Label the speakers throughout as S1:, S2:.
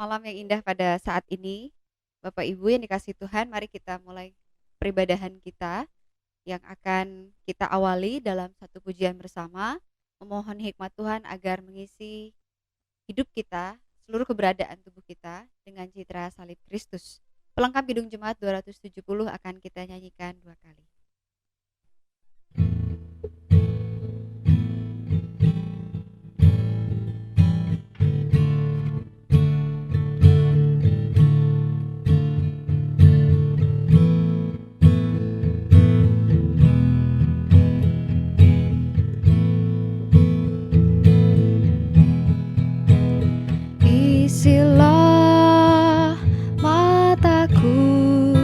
S1: malam yang indah pada saat ini. Bapak Ibu yang dikasihi Tuhan, mari kita mulai peribadahan kita yang akan kita awali dalam satu pujian bersama. Memohon hikmat Tuhan agar mengisi hidup kita, seluruh keberadaan tubuh kita dengan citra salib Kristus. Pelengkap Kidung Jemaat 270 akan kita nyanyikan 2 kali. Isilah mataku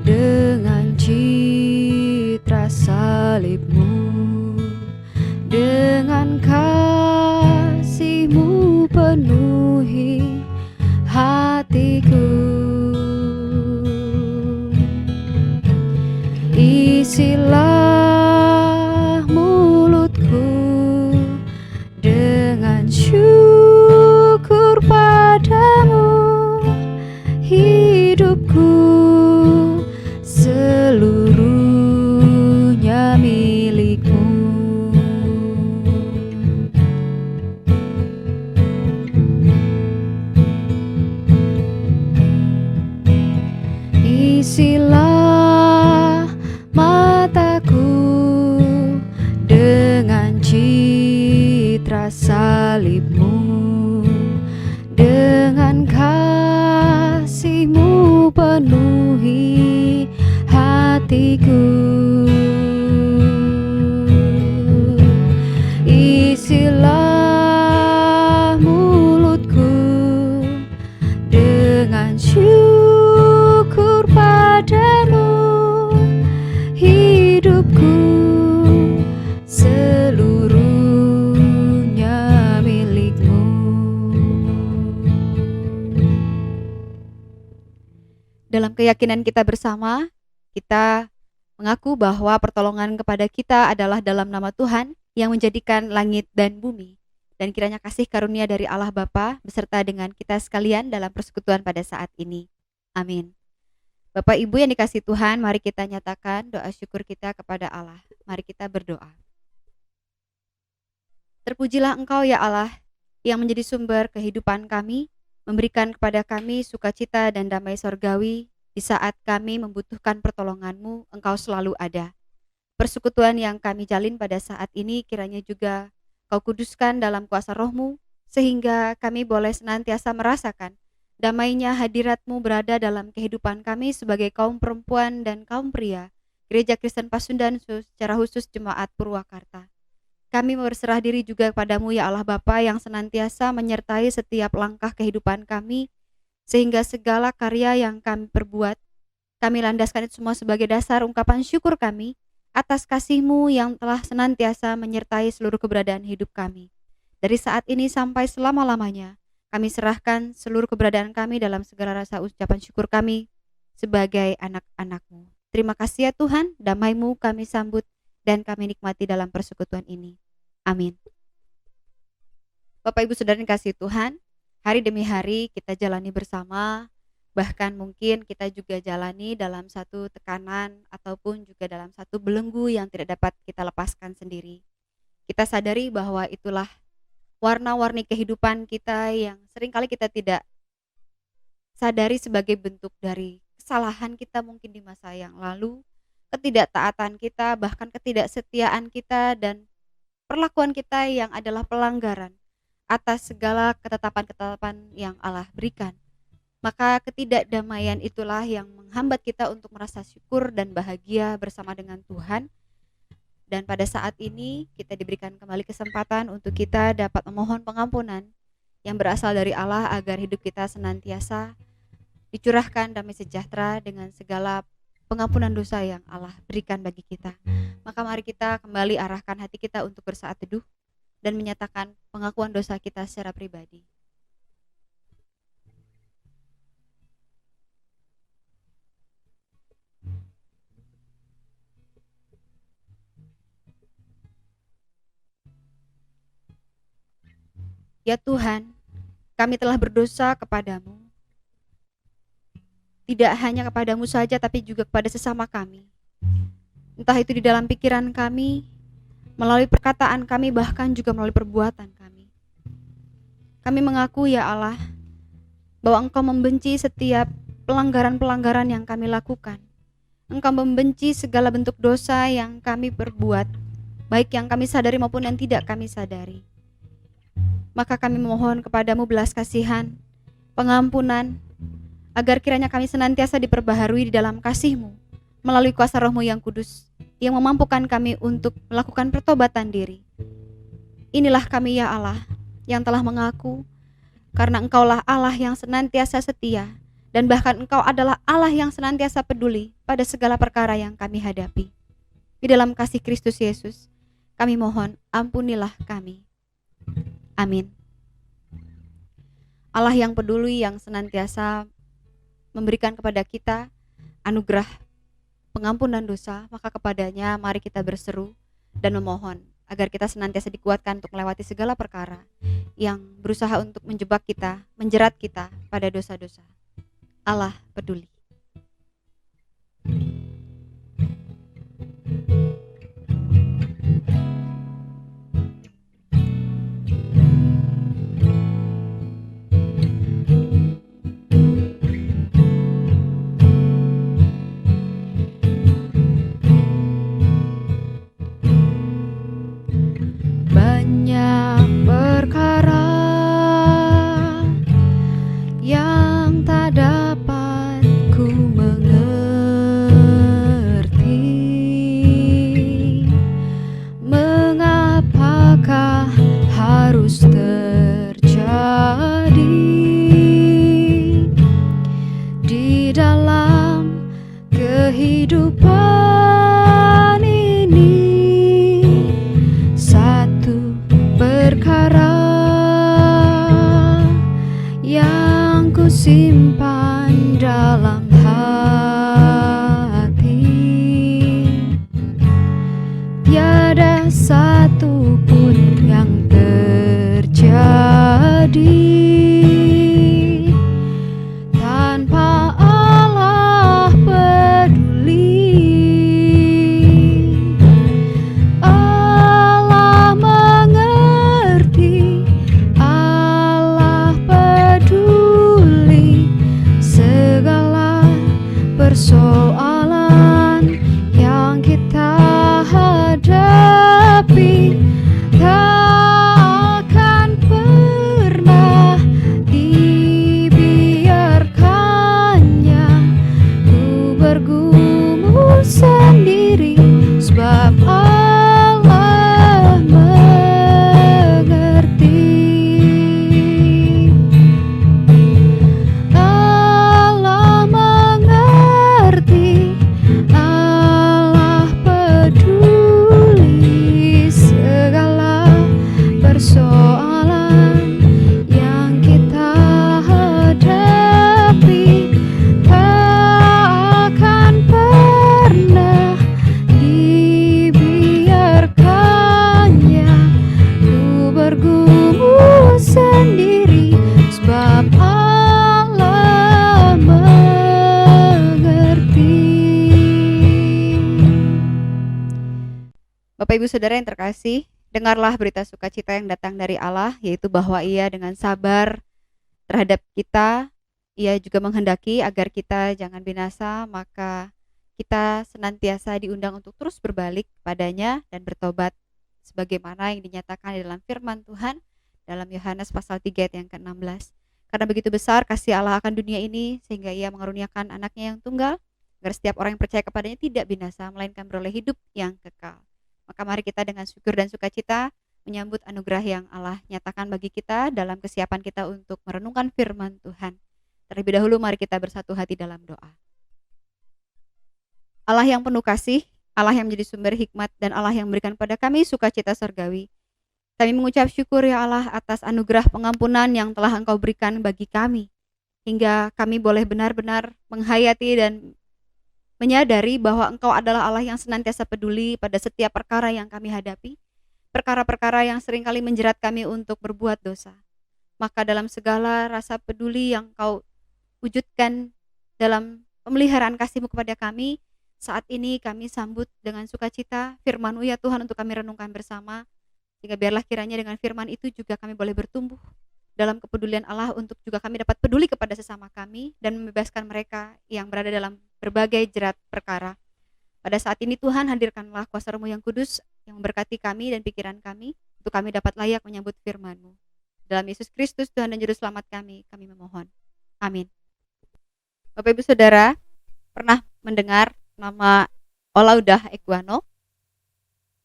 S1: dengan citra salib-Mu, dengan kasih-Mu penuhi hatiku. Isilah mulutku dengan syukur padamu, hidupku seluruhnya milik-Mu. Isilah mataku dengan citra salib-Mu, dengan kasih-Mu penuhi hatiku. Isilah mulutku dengan syukur padamu, hidupku seluruhnya milik-Mu. Dalam keyakinan kita bersama, kita mengaku bahwa pertolongan kepada kita adalah dalam nama Tuhan yang menjadikan langit dan bumi. Dan kiranya kasih karunia dari Allah Bapa beserta dengan kita sekalian dalam persekutuan pada saat ini. Amin. Bapak Ibu yang dikasihi Tuhan, mari kita nyatakan doa syukur kita kepada Allah. Mari kita berdoa. Terpujilah Engkau ya Allah, yang menjadi sumber kehidupan kami, memberikan kepada kami sukacita dan damai sorgawi. Di saat kami membutuhkan pertolongan-Mu, Engkau selalu ada. Persekutuan yang kami jalin pada saat ini kiranya juga Kau kuduskan dalam kuasa Roh-Mu, sehingga kami boleh senantiasa merasakan damainya hadirat-Mu berada dalam kehidupan kami sebagai kaum perempuan dan kaum pria Gereja Kristen Pasundan, secara khusus Jemaat Purwakarta. Kami berserah diri juga kepadamu ya Allah Bapa yang senantiasa menyertai setiap langkah kehidupan kami, sehingga segala karya yang kami perbuat, kami landaskan itu semua sebagai dasar ungkapan syukur kami atas kasih-Mu yang telah senantiasa menyertai seluruh keberadaan hidup kami. Dari saat ini sampai selama-lamanya, kami serahkan seluruh keberadaan kami dalam segala rasa ucapan syukur kami sebagai anak-anak-Mu. Terima kasih ya Tuhan, damai-Mu kami sambut dan kami nikmati dalam persekutuan ini. Amin. Bapak Ibu Saudara yang kasih Tuhan, hari demi hari kita jalani bersama, bahkan mungkin kita juga jalani dalam satu tekanan ataupun juga dalam satu belenggu yang tidak dapat kita lepaskan sendiri. Kita sadari bahwa itulah warna-warni kehidupan kita yang seringkali kita tidak sadari sebagai bentuk dari kesalahan kita mungkin di masa yang lalu, ketidaktaatan kita, bahkan ketidaksetiaan kita dan perlakuan kita yang adalah pelanggaran atas segala ketetapan-ketetapan yang Allah berikan. Maka ketidakdamaian itulah yang menghambat kita untuk merasa syukur dan bahagia bersama dengan Tuhan. Dan pada saat ini kita diberikan kembali kesempatan untuk kita dapat memohon pengampunan yang berasal dari Allah agar hidup kita senantiasa dicurahkan damai sejahtera dengan segala pengampunan dosa yang Allah berikan bagi kita. Maka mari kita kembali arahkan hati kita untuk bersaat teduh dan menyatakan pengakuan dosa kita secara pribadi. Ya Tuhan, kami telah berdosa kepadamu. Tidak hanya kepadamu saja, tapi juga kepada sesama kami. Entah itu di dalam pikiran kami, melalui perkataan kami, bahkan juga melalui perbuatan kami. Kami mengaku ya Allah, bahwa Engkau membenci setiap pelanggaran-pelanggaran yang kami lakukan. Engkau membenci segala bentuk dosa yang kami perbuat, baik yang kami sadari maupun yang tidak kami sadari. Maka kami memohon kepadamu belas kasihan, pengampunan, agar kiranya kami senantiasa diperbaharui di dalam kasih-Mu, melalui kuasa Roh-Mu yang kudus, yang memampukan kami untuk melakukan pertobatan diri. Inilah kami ya Allah, yang telah mengaku, karena Engkaulah Allah yang senantiasa setia, dan bahkan Engkau adalah Allah yang senantiasa peduli pada segala perkara yang kami hadapi. Di dalam kasih Kristus Yesus, kami mohon, ampunilah kami. Amin. Allah yang peduli, yang senantiasa memberikan kepada kita anugerah pengampunan dosa, maka kepadanya mari kita berseru dan memohon agar kita senantiasa dikuatkan untuk melewati segala perkara yang berusaha untuk menjebak kita, menjerat kita pada dosa-dosa. Allah peduli. Banyak perkara yang tak dapat ku mengerti. Mengapakah harus terjadi di dalam kehidupan ini? Satu perkara yang ku simpan dalam hati, tiada satu pun yang terjadi tanpa Allah peduli. Allah mengerti, Allah peduli segala persoalan yang kita hadapi. Tak akan pernah dibiarkannya ku bergumul sendiri, sebab Allah mengerti. Allah mengerti, Allah peduli segala persoalan yang kita hadapi. Tak akan pernah dibiarkannya ku bergumul sendiri, sebab Allah mengerti. Bapak Ibu Saudara yang terkasih, dengarlah berita sukacita yang datang dari Allah, yaitu bahwa Ia dengan sabar terhadap kita, Ia juga menghendaki agar kita jangan binasa, maka kita senantiasa diundang untuk terus berbalik padanya dan bertobat sebagaimana yang dinyatakan di dalam firman Tuhan dalam Yohanes pasal 3 ayat yang ke-16. Karena begitu besar kasih Allah akan dunia ini sehingga Ia mengaruniakan anaknya yang tunggal agar setiap orang yang percaya kepadanya tidak binasa melainkan beroleh hidup yang kekal. Maka mari kita dengan syukur dan sukacita menyambut anugerah yang Allah nyatakan bagi kita dalam kesiapan kita untuk merenungkan firman Tuhan. Terlebih dahulu mari kita bersatu hati dalam doa. Allah yang penuh kasih, Allah yang menjadi sumber hikmat, dan Allah yang memberikan pada kami sukacita surgawi. Kami mengucap syukur ya Allah atas anugerah pengampunan yang telah Engkau berikan bagi kami, hingga kami boleh benar-benar menghayati dan menyadari bahwa Engkau adalah Allah yang senantiasa peduli pada setiap perkara yang kami hadapi, perkara-perkara yang seringkali menjerat kami untuk berbuat dosa. Maka dalam segala rasa peduli yang Kau wujudkan dalam pemeliharaan kasih-Mu kepada kami, saat ini kami sambut dengan sukacita firman-Mu ya Tuhan untuk kami renungkan bersama, sehingga biarlah kiranya dengan firman itu juga kami boleh bertumbuh dalam kepedulian Allah untuk juga kami dapat peduli kepada sesama kami dan membebaskan mereka yang berada dalam berbagai jerat perkara. Pada saat ini Tuhan, hadirkanlah kuasa Roh-Mu yang kudus yang memberkati kami dan pikiran kami untuk kami dapat layak menyambut firman-Mu. Dalam Yesus Kristus Tuhan dan Juru Selamat kami memohon. Amin. Bapak Ibu Saudara, pernah mendengar nama Olaudah Equiano?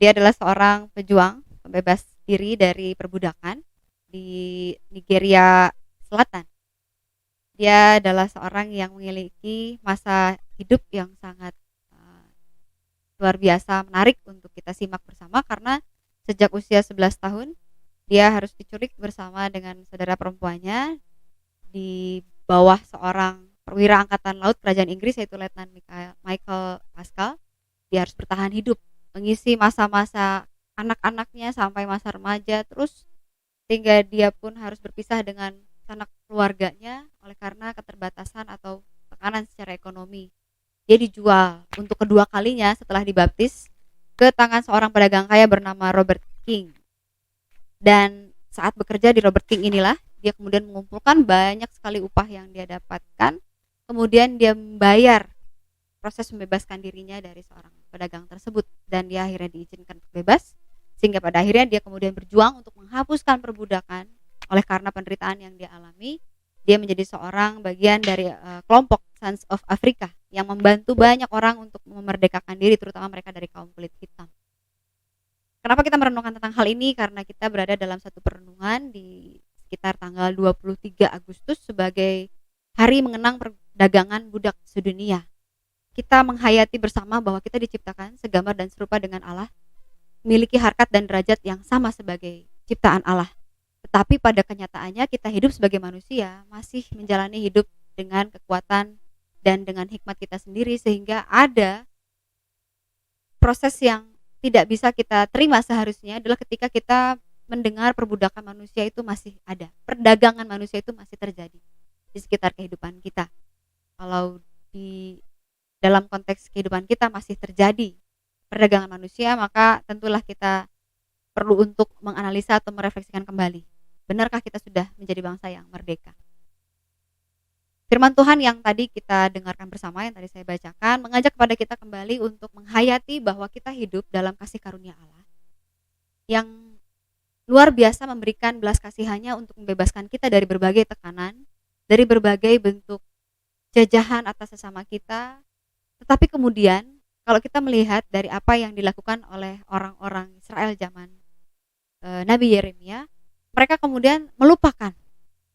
S1: Dia adalah seorang pejuang pembebas diri dari perbudakan di Nigeria Selatan. Dia adalah seorang yang memiliki masa hidup yang sangat luar biasa menarik untuk kita simak bersama, karena sejak usia 11 tahun dia harus diculik bersama dengan saudara perempuannya di bawah seorang perwira angkatan laut kerajaan Inggris, yaitu Letnan Michael Pascal. Dia harus bertahan hidup mengisi masa-masa anak-anaknya sampai masa remaja, terus sehingga dia pun harus berpisah dengan sanak keluarganya oleh karena keterbatasan atau tekanan secara ekonomi. Dia dijual untuk kedua kalinya setelah dibaptis ke tangan seorang pedagang kaya bernama Robert King. Dan saat bekerja di Robert King inilah dia kemudian mengumpulkan banyak sekali upah yang dia dapatkan. Kemudian dia membayar proses membebaskan dirinya dari seorang pedagang tersebut, dan dia akhirnya diizinkan untuk bebas, sehingga pada akhirnya dia kemudian berjuang untuk menghapuskan perbudakan. Oleh karena penderitaan yang dia alami, dia menjadi seorang bagian dari kelompok Sons of Africa yang membantu banyak orang untuk memerdekakan diri, terutama mereka dari kaum kulit hitam. Kenapa kita merenungkan tentang hal ini? Karena kita berada dalam satu perenungan di sekitar tanggal 23 Agustus sebagai hari mengenang perdagangan budak sedunia. Kita menghayati bersama bahwa kita diciptakan segambar dan serupa dengan Allah, memiliki harkat dan derajat yang sama sebagai ciptaan Allah. Tetapi pada kenyataannya kita hidup sebagai manusia masih menjalani hidup dengan kekuatan dan dengan hikmat kita sendiri, sehingga ada proses yang tidak bisa kita terima seharusnya adalah ketika kita mendengar perbudakan manusia itu masih ada, perdagangan manusia itu masih terjadi di sekitar kehidupan kita. Kalau di dalam konteks kehidupan kita masih terjadi perdagangan manusia, maka tentulah kita perlu untuk menganalisa atau merefleksikan kembali, benarkah kita sudah menjadi bangsa yang merdeka? Firman Tuhan yang tadi kita dengarkan bersama, yang tadi saya bacakan, mengajak kepada kita kembali untuk menghayati bahwa kita hidup dalam kasih karunia Allah yang luar biasa, memberikan belas kasihannya untuk membebaskan kita dari berbagai tekanan, dari berbagai bentuk jajahan atas sesama kita. Tetapi kemudian kalau kita melihat dari apa yang dilakukan oleh orang-orang Israel zaman Nabi Yeremia, mereka kemudian melupakan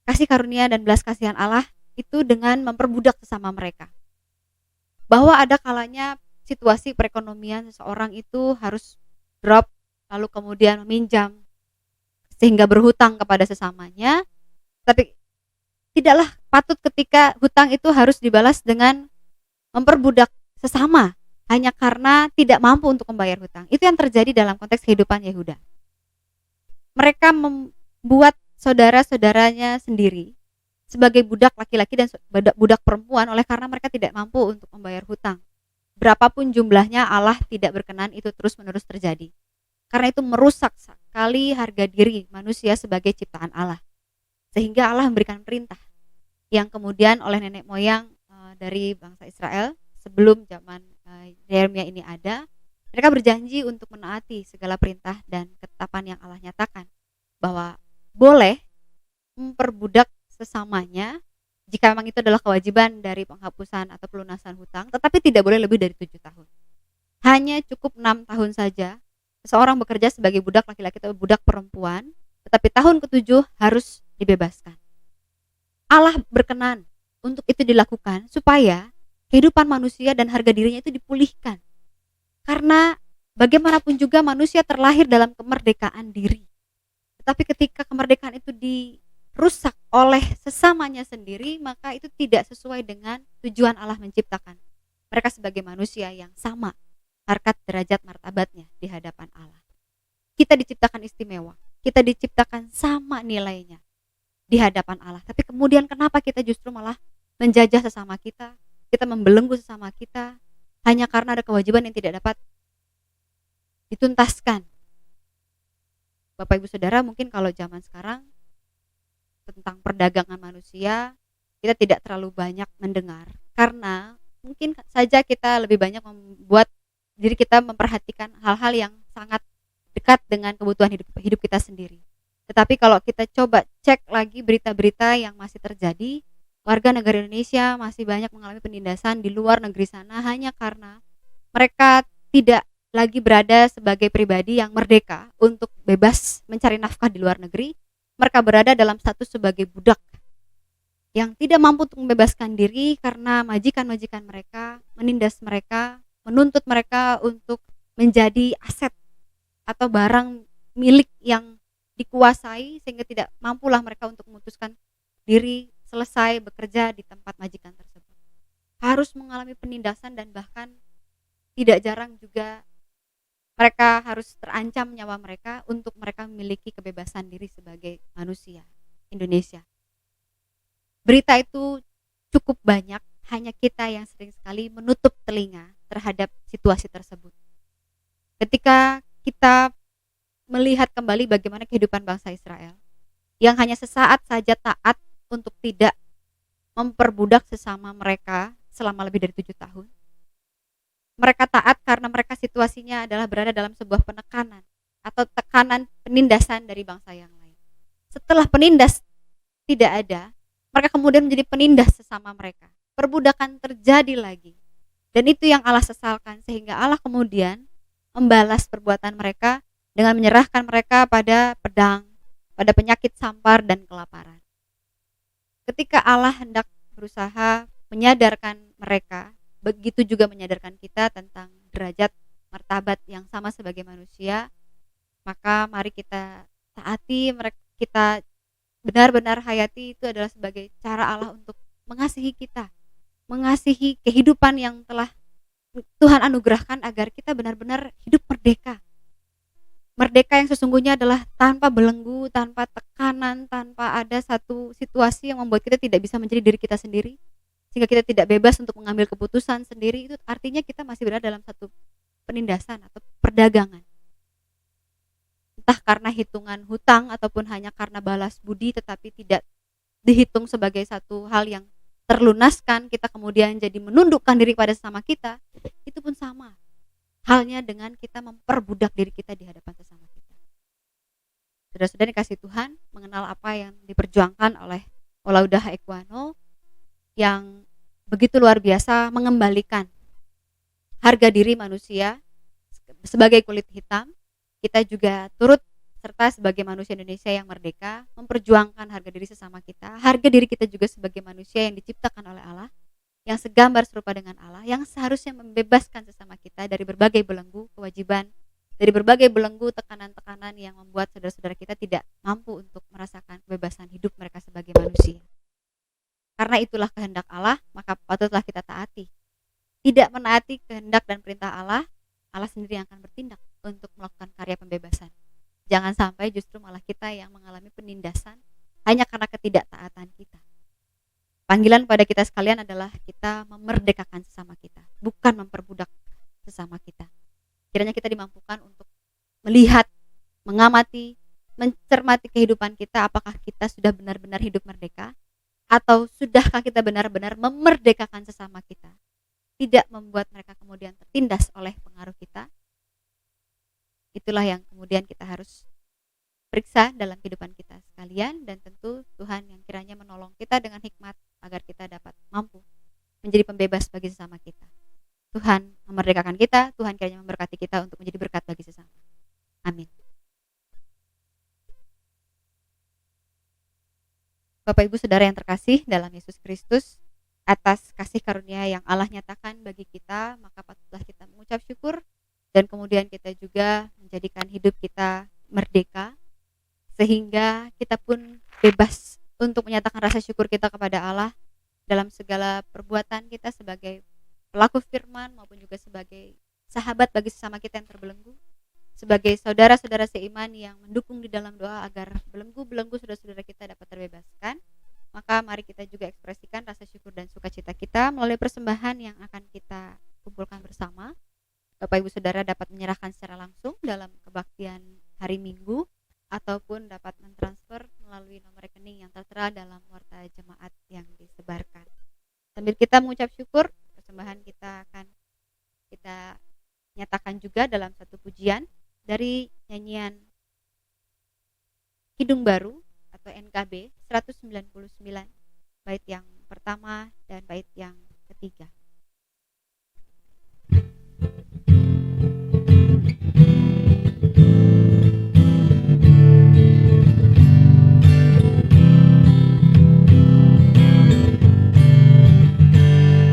S1: kasih karunia dan belas kasihan Allah itu dengan memperbudak sesama mereka. Bahwa ada kalanya situasi perekonomian seseorang itu harus drop, lalu kemudian meminjam sehingga berhutang kepada sesamanya, tapi tidaklah patut ketika hutang itu harus dibalas dengan memperbudak sesama hanya karena tidak mampu untuk membayar hutang. Itu yang terjadi dalam konteks kehidupan Yehuda. Mereka membuat saudara-saudaranya sendiri sebagai budak laki-laki dan budak perempuan oleh karena mereka tidak mampu untuk membayar hutang. Berapapun jumlahnya, Allah tidak berkenan itu terus-menerus terjadi. Karena itu merusak sekali harga diri manusia sebagai ciptaan Allah. Sehingga Allah memberikan perintah yang kemudian oleh nenek moyang dari bangsa Israel sebelum zaman Yeremia ini ada, mereka berjanji untuk menaati segala perintah dan ketetapan yang Allah nyatakan, bahwa boleh memperbudak sesamanya jika memang itu adalah kewajiban dari penghapusan atau pelunasan hutang, tetapi tidak boleh lebih dari 7 tahun. Hanya cukup 6 tahun saja seseorang bekerja sebagai budak laki-laki atau budak perempuan, tetapi tahun ke-7 harus dibebaskan. Allah berkenan untuk itu dilakukan supaya kehidupan manusia dan harga dirinya itu dipulihkan. Karena bagaimanapun juga manusia terlahir dalam kemerdekaan diri. Tetapi ketika kemerdekaan itu dirusak oleh sesamanya sendiri, maka itu tidak sesuai dengan tujuan Allah menciptakan mereka sebagai manusia yang sama harkat derajat martabatnya di hadapan Allah. Kita diciptakan istimewa, kita diciptakan sama nilainya. di hadapan Allah. Tapi kemudian kenapa kita justru malah menjajah sesama kita membelenggu sesama kita hanya karena ada kewajiban yang tidak dapat dituntaskan. Bapak Ibu Saudara, mungkin kalau zaman sekarang tentang perdagangan manusia kita tidak terlalu banyak mendengar, karena mungkin saja kita lebih banyak membuat diri kita memperhatikan hal-hal yang sangat dekat dengan kebutuhan hidup kita sendiri. Tetapi kalau kita coba cek lagi berita-berita yang masih terjadi, warga negara Indonesia masih banyak mengalami penindasan di luar negeri sana hanya karena mereka tidak lagi berada sebagai pribadi yang merdeka untuk bebas mencari nafkah di luar negeri. Mereka berada dalam status sebagai budak yang tidak mampu untuk membebaskan diri karena majikan-majikan mereka menindas mereka, menuntut mereka untuk menjadi aset atau barang milik yang dikuasai, sehingga tidak mampulah mereka untuk memutuskan diri selesai bekerja di tempat majikan tersebut. Harus mengalami penindasan dan bahkan tidak jarang juga mereka harus terancam nyawa mereka untuk mereka memiliki kebebasan diri sebagai manusia Indonesia. Berita itu cukup banyak, hanya kita yang sering sekali menutup telinga terhadap situasi tersebut. Ketika kita melihat kembali bagaimana kehidupan bangsa Israel yang hanya sesaat saja taat untuk tidak memperbudak sesama mereka selama lebih dari 7 tahun. Mereka taat karena mereka situasinya adalah berada dalam sebuah penekanan atau tekanan penindasan dari bangsa yang lain. Setelah penindas tidak ada, mereka kemudian menjadi penindas sesama mereka. Perbudakan terjadi lagi. Dan itu yang Allah sesalkan, sehingga Allah kemudian membalas perbuatan mereka dengan menyerahkan mereka pada pedang, pada penyakit sampar dan kelaparan. Ketika Allah hendak berusaha menyadarkan mereka, begitu juga menyadarkan kita tentang derajat martabat yang sama sebagai manusia, maka mari kita taati mereka, kita benar-benar hayati itu adalah sebagai cara Allah untuk mengasihi kita, mengasihi kehidupan yang telah Tuhan anugerahkan agar kita benar-benar hidup merdeka. Merdeka yang sesungguhnya adalah tanpa belenggu, tanpa tekanan, tanpa ada satu situasi yang membuat kita tidak bisa menjadi diri kita sendiri, sehingga kita tidak bebas untuk mengambil keputusan sendiri. Itu artinya kita masih berada dalam satu penindasan atau perdagangan. Entah karena hitungan hutang ataupun hanya karena balas budi, tetapi tidak dihitung sebagai satu hal yang terlunaskan, kita kemudian jadi menundukkan diri pada sesama kita. Itu pun sama halnya dengan kita memperbudak diri kita di hadapan sesama kita. Saudara-saudara dikasih Tuhan, mengenal apa yang diperjuangkan oleh Olaudah Equiano yang begitu luar biasa, mengembalikan harga diri manusia sebagai kulit hitam. Kita juga turut serta sebagai manusia Indonesia yang merdeka memperjuangkan harga diri sesama kita, harga diri kita juga sebagai manusia yang diciptakan oleh Allah, yang segambar serupa dengan Allah, yang seharusnya membebaskan sesama kita dari berbagai belenggu kewajiban, dari berbagai belenggu tekanan-tekanan yang membuat saudara-saudara kita tidak mampu untuk merasakan kebebasan hidup mereka sebagai manusia. Karena itulah kehendak Allah, maka patutlah kita taati. Tidak menaati kehendak dan perintah Allah, Allah sendiri yang akan bertindak untuk melakukan karya pembebasan. Jangan sampai justru malah kita yang mengalami penindasan hanya karena ketidaktaatan kita. Panggilan pada kita sekalian adalah kita memerdekakan sesama kita, bukan memperbudak sesama kita. Kiranya kita dimampukan untuk melihat, mengamati, mencermati kehidupan kita, apakah kita sudah benar-benar hidup merdeka, atau sudahkah kita benar-benar memerdekakan sesama kita, tidak membuat mereka kemudian tertindas oleh pengaruh kita. Itulah yang kemudian kita harus periksa dalam kehidupan kita sekalian, dan tentu Tuhan yang kiranya menolong kita dengan hikmat agar kita dapat mampu menjadi pembebas bagi sesama kita. Tuhan memerdekakan kita, Tuhan kiranya memberkati kita untuk menjadi berkat bagi sesama. Amin. Bapak Ibu Saudara yang terkasih dalam Yesus Kristus, atas kasih karunia yang Allah nyatakan bagi kita, maka patutlah kita mengucap syukur, dan kemudian kita juga menjadikan hidup kita merdeka, sehingga kita pun bebas untuk menyatakan rasa syukur kita kepada Allah dalam segala perbuatan kita sebagai pelaku firman maupun juga sebagai sahabat bagi sesama kita yang terbelenggu. sebagai saudara-saudara seiman yang mendukung di dalam doa agar belenggu-belenggu saudara-saudara kita dapat terbebaskan, maka mari kita juga ekspresikan rasa syukur dan sukacita kita melalui persembahan yang akan kita kumpulkan bersama. Bapak Ibu Saudara dapat menyerahkan secara langsung dalam kebaktian hari Minggu ataupun dapat mentransfer melalui nomor rekening yang tertera dalam warta jemaat yang disebarkan. Sambil kita mengucap syukur, persembahan kita akan kita nyatakan juga dalam satu pujian dari nyanyian Kidung Baru atau NKB 199, bait yang pertama dan bait yang ketiga.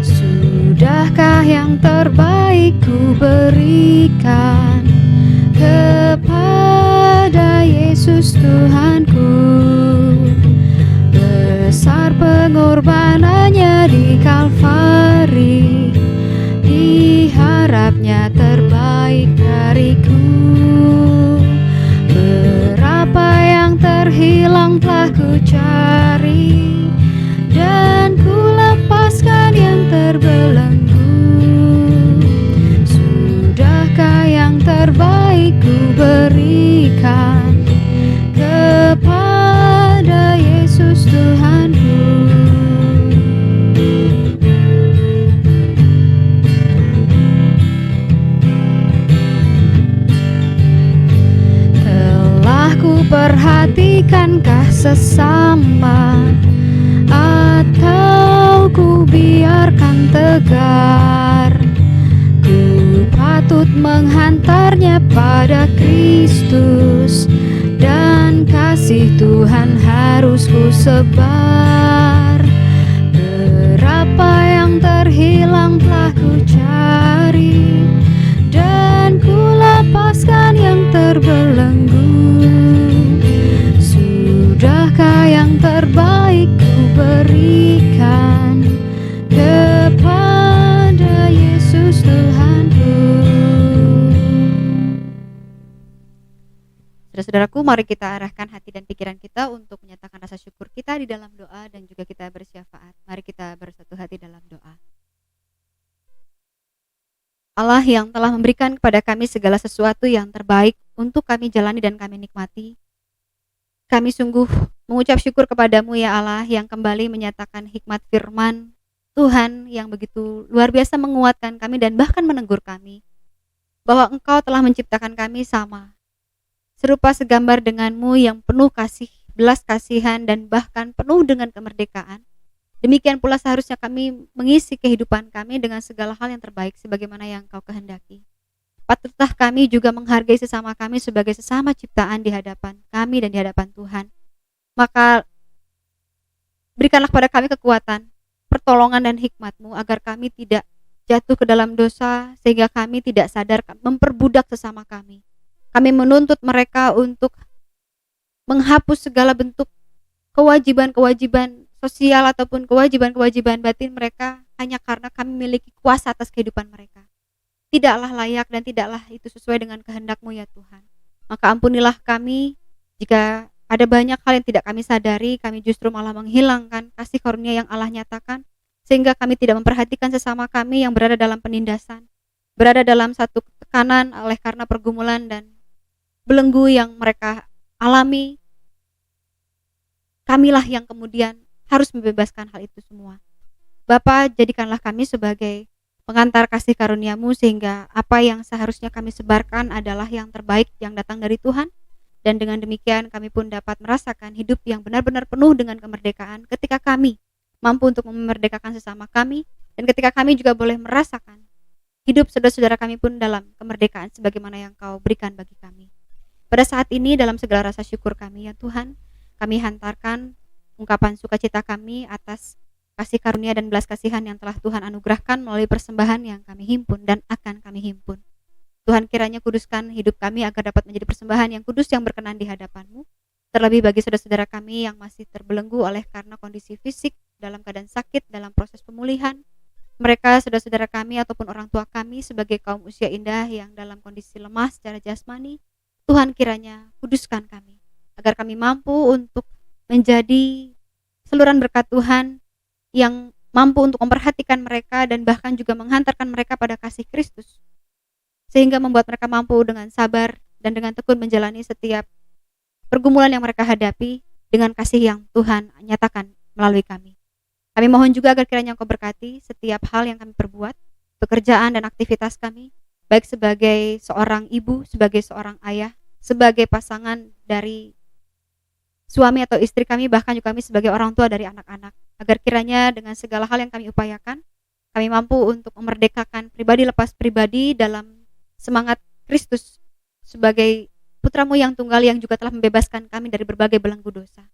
S1: Sudahkah yang terbaik ku berikan kepada Yesus Tuhanku? Besar pengorbanannya di Kalvari, diharapnya terbaik dariku. Berapa yang terhilang telah ku cari, dan ku lepaskan yang terbelenggu. Sudahkah yang terbaik ku berikan kepada Yesus Tuhanku? Telah ku perhatikankah sesama, atau ku biarkan tegar? Ku patut menghantarnya pada Kristus, dan kasih Tuhan harus ku sebar. Berapa yang terhilang telah ku cari, dan ku lepaskan yang terbelenggu. Sudahkah yang terbaik ku berikan kepada Yesus Tuhanku? Saudara-saudaraku, mari kita arahkan hati dan pikiran kita untuk menyatakan rasa syukur kita di dalam doa dan juga kita bersyafaat. Mari kita bersatu hati dalam doa. Allah yang telah memberikan kepada kami segala sesuatu yang terbaik untuk kami jalani dan kami nikmati, kami sungguh mengucap syukur kepadamu ya Allah yang kembali menyatakan hikmat firman Tuhan yang begitu luar biasa menguatkan kami dan bahkan menegur kami bahwa Engkau telah menciptakan kami sama, serupa segambar denganmu yang penuh kasih, belas kasihan dan bahkan penuh dengan kemerdekaan. Demikian pula seharusnya kami mengisi kehidupan kami dengan segala hal yang terbaik sebagaimana yang Engkau kehendaki. Patutlah kami juga menghargai sesama kami sebagai sesama ciptaan di hadapan kami dan di hadapan Tuhan. Maka berikanlah kepada kami kekuatan, pertolongan dan hikmat-Mu agar kami tidak jatuh ke dalam dosa sehingga kami tidak sadar memperbudak sesama kami. Kami menuntut mereka untuk menghapus segala bentuk kewajiban-kewajiban sosial ataupun kewajiban-kewajiban batin mereka hanya karena kami memiliki kuasa atas kehidupan mereka. Tidaklah layak dan tidaklah itu sesuai dengan kehendak-Mu ya Tuhan. Maka ampunilah kami jika ada banyak hal yang tidak kami sadari, kami justru malah menghilangkan kasih karunia yang Allah nyatakan, sehingga kami tidak memperhatikan sesama kami yang berada dalam penindasan, berada dalam satu tekanan oleh karena pergumulan dan belenggu yang mereka alami. Kamilah yang kemudian harus membebaskan hal itu semua. Bapa, jadikanlah kami sebagai pengantar kasih karunia-Mu sehingga apa yang seharusnya kami sebarkan adalah yang terbaik yang datang dari Tuhan, dan dengan demikian kami pun dapat merasakan hidup yang benar-benar penuh dengan kemerdekaan ketika kami mampu untuk memerdekakan sesama kami, dan ketika kami juga boleh merasakan hidup saudara-saudara kami pun dalam kemerdekaan sebagaimana yang Kau berikan bagi kami. Pada saat ini dalam segala rasa syukur kami ya Tuhan, kami hantarkan ungkapan sukacita kami atas kasih karunia dan belas kasihan yang telah Tuhan anugerahkan melalui persembahan yang kami himpun dan akan kami himpun. Tuhan, kiranya kuduskan hidup kami agar dapat menjadi persembahan yang kudus yang berkenan di hadapan-Mu. Terlebih bagi saudara-saudara kami yang masih terbelenggu oleh karena kondisi fisik, dalam keadaan sakit, dalam proses pemulihan, mereka, saudara-saudara kami ataupun orang tua kami sebagai kaum usia indah yang dalam kondisi lemah secara jasmani. Tuhan kiranya kuduskan kami, agar kami mampu untuk menjadi saluran berkat Tuhan yang mampu untuk memperhatikan mereka dan bahkan juga menghantarkan mereka pada kasih Kristus, sehingga membuat mereka mampu dengan sabar dan dengan tekun menjalani setiap pergumulan yang mereka hadapi dengan kasih yang Tuhan nyatakan melalui kami. Kami mohon juga agar kiranya Engkau berkati setiap hal yang kami perbuat, pekerjaan dan aktivitas kami, baik sebagai seorang ibu, sebagai seorang ayah, sebagai pasangan dari suami atau istri kami, bahkan juga kami sebagai orang tua dari anak-anak. Agar kiranya dengan segala hal yang kami upayakan, kami mampu untuk memerdekakan pribadi lepas pribadi dalam semangat Kristus sebagai putramu yang tunggal yang juga telah membebaskan kami dari berbagai belenggu dosa.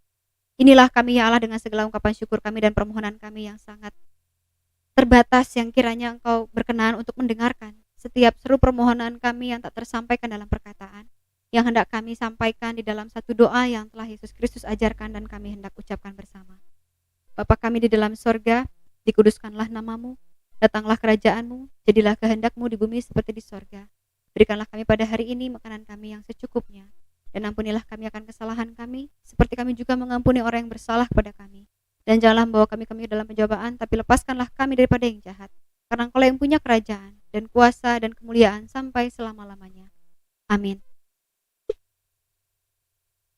S1: Inilah kami ya Allah dengan segala ungkapan syukur kami dan permohonan kami yang sangat terbatas yang kiranya Engkau berkenan untuk mendengarkan setiap seru permohonan kami yang tak tersampaikan dalam perkataan, yang hendak kami sampaikan di dalam satu doa yang telah Yesus Kristus ajarkan dan kami hendak ucapkan bersama. Bapa kami di dalam sorga, dikuduskanlah namamu, datanglah kerajaanmu, jadilah kehendakmu di bumi seperti di sorga. Berikanlah kami pada hari ini makanan kami yang secukupnya, dan ampunilah kami akan kesalahan kami, seperti kami juga mengampuni orang yang bersalah kepada kami. Dan janganlah membawa kami dalam pencobaan, tapi lepaskanlah kami daripada yang jahat. Karena Engkau yang punya kerajaan, dan kuasa, dan kemuliaan sampai selama-lamanya. Amin.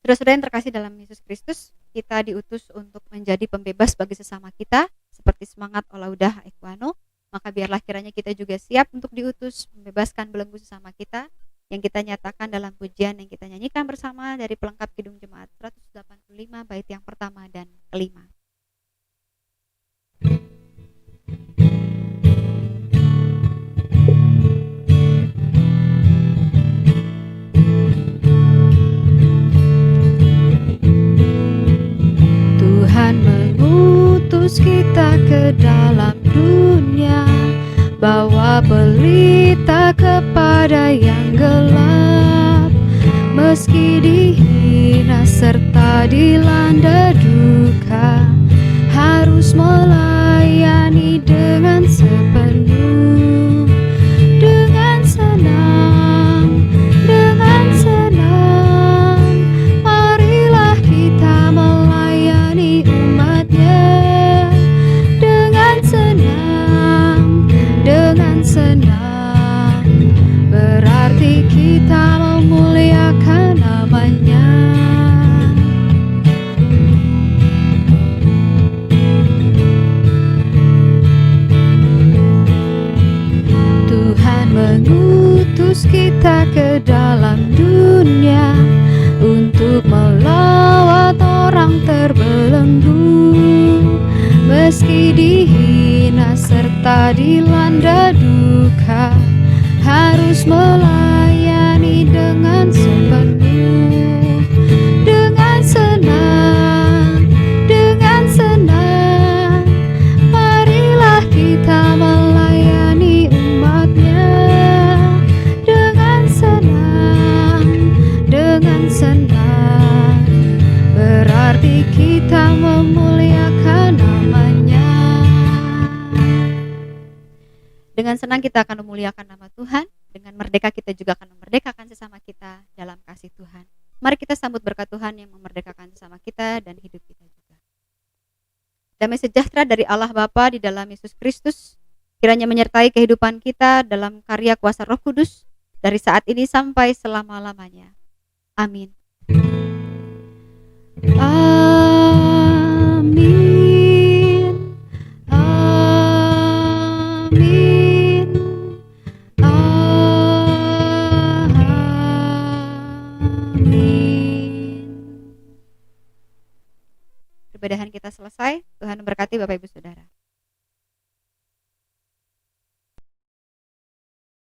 S1: Saudara-saudara yang terkasih dalam Yesus Kristus, kita diutus untuk menjadi pembebas bagi sesama kita, seperti semangat Olaudah Equano. Maka biarlah kiranya kita juga siap untuk diutus membebaskan belenggu sesama kita, yang kita nyatakan dalam pujian yang kita nyanyikan bersama dari pelengkap Kidung Jemaat 185 bait yang pertama dan kelima. Tuhan mengutus kita ke dalam dunia, bawa berita kepada yang gelap, meski dihina serta dilanda duka, harus melayani dengan sepenuh, dengan senang, marilah kita melayani umatnya dengan senang, berarti kita memuliakan namanya. Tuhan mengutus kita ke dalam dunia untuk melawat orang terbelenggu, meski dihina serta dilanda duka, harus melayani dengan sepenuh, dengan senang, marilah kita melayani umatnya dengan senang, berarti kita memuliakan namanya. Dengan senang kita akan memuliakan nama Tuhan, dengan merdeka kita juga akan memerdekakan sesama kita dalam kasih Tuhan. Mari kita sambut berkat Tuhan yang memerdekakan sesama kita dan hidup kita juga. Damai sejahtera dari Allah Bapa di dalam Yesus Kristus kiranya menyertai kehidupan kita dalam karya kuasa Roh Kudus dari saat ini sampai selama-lamanya. Amin. Amin. Amin. Amin. Peribadahan kita selesai. Tuhan memberkati Bapak Ibu Saudara.